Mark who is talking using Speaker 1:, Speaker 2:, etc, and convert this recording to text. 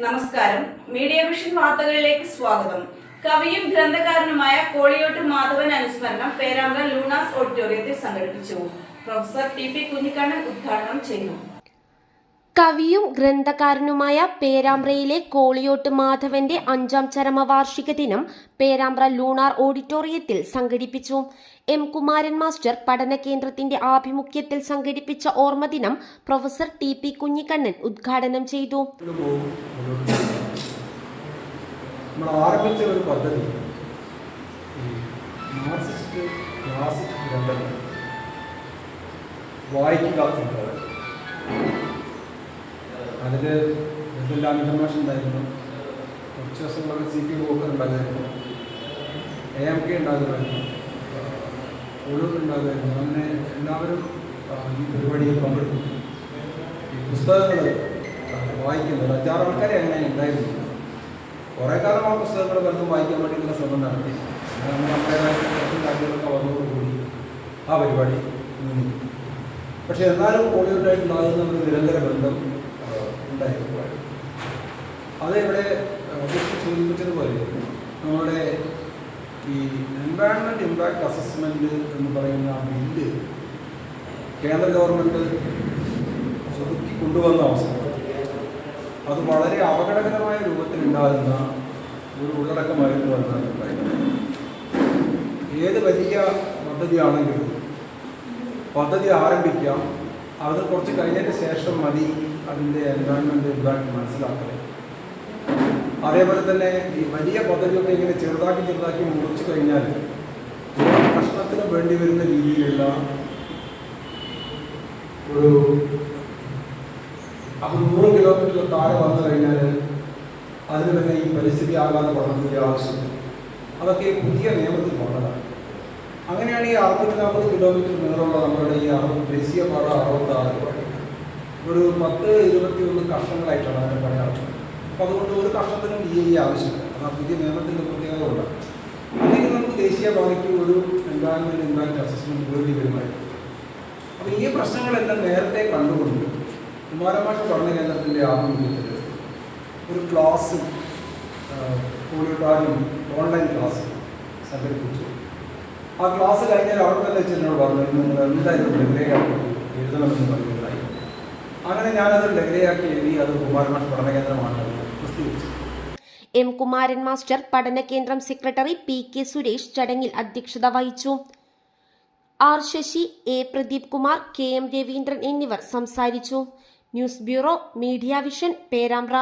Speaker 1: നമസ്കാരം. Media vision വാർത്തകളിലേക്ക് സ്വാഗതം. കവിയും ഗ്രന്ഥകാരനുമായ കോളിയോട്ട് മാധവൻ അനുസ്മരണം പേരാമ്പ്ര ലൂണാസ് ഓഡിറ്റോറിയത്തിൽ സംഘടിപ്പിച്ചു. Professor TP. കുഞ്ഞിക്കണ്ണൻ ഉദ്ഘാടനം ചെയ്തു.
Speaker 2: കവിയും ഗ്രന്ഥകാരനുമായ പേരാമ്പ്രയിലെ കോളിയോട്ട് മാധവന്റെ 5ാം ചരമവാർഷിക ദിനം പേരാമ്പ്ര ലൂണാർ ഓഡിറ്റോറിയത്തിൽ സംഘടിപ്പിച്ചു. എം കുമാരൻ മാസ്റ്റർ പഠന കേന്ദ്രത്തിന്റെ ആഭിമുഖ്യത്തിൽ സംഘടിപ്പിച്ച ഓർമ്മദിനം പ്രൊഫസർ ടി.പി. കുഞ്ഞിക്കണ്ണൻ ഉദ്ഘാടനം ചെയ്തു.
Speaker 3: ആരംഭിച്ച ഒരു പദ്ധതി മാർക്സിസ്റ്റ് ക്ലാസിക് ഗ്രന്ഥങ്ങൾ വായിക്കുക എന്നുള്ളത്. അതിൽ എന്തെല്ലാം ഇൻഫർമേഷൻ ഉണ്ടായിരുന്നു. കുറച്ച് ദിവസങ്ങളിൽ CP ബോക്കർ ഉണ്ടാകുമായിരുന്നു, AMK ഉണ്ടാകുമായിരുന്നു, ഒഴൂർ ഉണ്ടാകുമായിരുന്നു. അങ്ങനെ എല്ലാവരും ഈ പരിപാടിയിൽ പങ്കെടുത്തു. ഈ പുസ്തകങ്ങൾ വായിക്കുന്നത് 5-6 ആൾക്കാരെ അങ്ങനെ ഉണ്ടായിരുന്നു. കുറേ കാലം ആ പുസ്തകങ്ങൾ പലതും വായിക്കാൻ വേണ്ടിയിട്ടുള്ള ശ്രമം നടത്തി. നമ്മുടേതായ കാര്യങ്ങളൊക്കെ വന്നതോടുകൂടി ആ പരിപാടി നിന്നു. പക്ഷെ എന്നാലും കോളിയോട്ടായിട്ടുണ്ടാകുന്ന ഒരു നിരന്തര ബന്ധം ഉണ്ടായിരുന്നു. അതിവിടെ സൂചിപ്പിച്ചതുപോലെ നമ്മുടെ ഈ എൻവയൺമെൻറ്റ് ഇമ്പാക്റ്റ് അസസ്മെൻറ്റ് എന്ന് പറയുന്ന ബില്ല് കേന്ദ്ര ഗവൺമെൻറ് ഒതുക്കി കൊണ്ടുവന്ന അവസരം അത് വളരെ അപകടകരമായ രൂപത്തിലുണ്ടാകുന്ന ഒരു ഉള്ളടക്കമായിരുന്നു എന്നാണ് പറയുന്നത്. ഏത് വലിയ പദ്ധതിയാണെങ്കിലും പദ്ധതി ആരംഭിക്കാം, അത് കുറച്ച് കഴിഞ്ഞതിന് ശേഷം മതി അതിൻ്റെ എൻവയൺമെൻറ്റ് ഇമ്പാക്റ്റ് മനസ്സിലാക്കൽ. അതേപോലെ തന്നെ ഈ വലിയ പദ്ധതിയൊക്കെ ഇങ്ങനെ ചെറുതാക്കി മുറിച്ചു കഴിഞ്ഞാൽ കഷ്ണത്തിന് വേണ്ടി വരുന്ന രീതിയിലുള്ള ഒരു 100 കിലോമീറ്റർ താഴെ വന്നു കഴിഞ്ഞാൽ അതിന് തന്നെ ഈ പരിസ്ഥിതി ആഘാത പഠനത്തിൻ്റെ ആവശ്യം അതൊക്കെ പുതിയ നിയമത്തിൽ വന്നതാണ്. അങ്ങനെയാണ് ഈ 640 കിലോമീറ്റർ നീളമുള്ള നമ്മുടെ ഈ ദേശീയപാത 66 ഒരു 10-21 കർഷങ്ങളായിട്ടാണ് അതിൻ്റെ പണി നടത്തുന്നത്. അപ്പോൾ അതുകൊണ്ട് ഒരു കർഷത്തിനും DAE ആവശ്യമില്ല. അത് ആ പുതിയ നിയമത്തിൻ്റെ പ്രത്യേകത കൊണ്ടാണ്. അല്ലെങ്കിൽ നമുക്ക് ദേശീയപാതയ്ക്ക് ഒരു എൻവയൺമെൻറ്റ് ഇമ്പാക്റ്റ് അസസ്മെൻറ്റ് വേണ്ടി വരുമായിരുന്നു. അപ്പോൾ ഈ പ്രശ്നങ്ങളെല്ലാം നേരത്തെ കണ്ടുകൊണ്ട് കുമാരമാഷ പഠന കേന്ദ്രത്തിൻ്റെ ആഭിമുഖ്യത്തിൽ ഒരു ക്ലാസ് കോളിയോട്ടാനും ഓൺലൈൻ ക്ലാസ് സംഘടിപ്പിച്ചു. ആ ക്ലാസ് കഴിഞ്ഞാൽ അവിടെ തന്നെ വെച്ച് എന്നോട് പറഞ്ഞു, നിങ്ങൾ എന്തായാലും ലഘുലേഖയാക്കി എഴുതണമെന്ന് പറയുന്നതായി. അങ്ങനെ ഞാനത് ലഘുലേഖയാക്കി എഴുതി. അത് കുമാരമാഷ പഠന കേന്ദ്രമാണ് പ്രസിദ്ധീകരിച്ചത്.
Speaker 2: എം കുമാരൻ മാസ്റ്റർ പഠന കേന്ദ്രം സെക്രട്ടറി PK സുരേഷ് ചടങ്ങിൽ അധ്യക്ഷത വഹിച്ചു. R Sasi, A Pradeep Kumar, KM Raveendran എന്നിവർ സംസാരിച്ചു. News bureau, media vision, Perambra.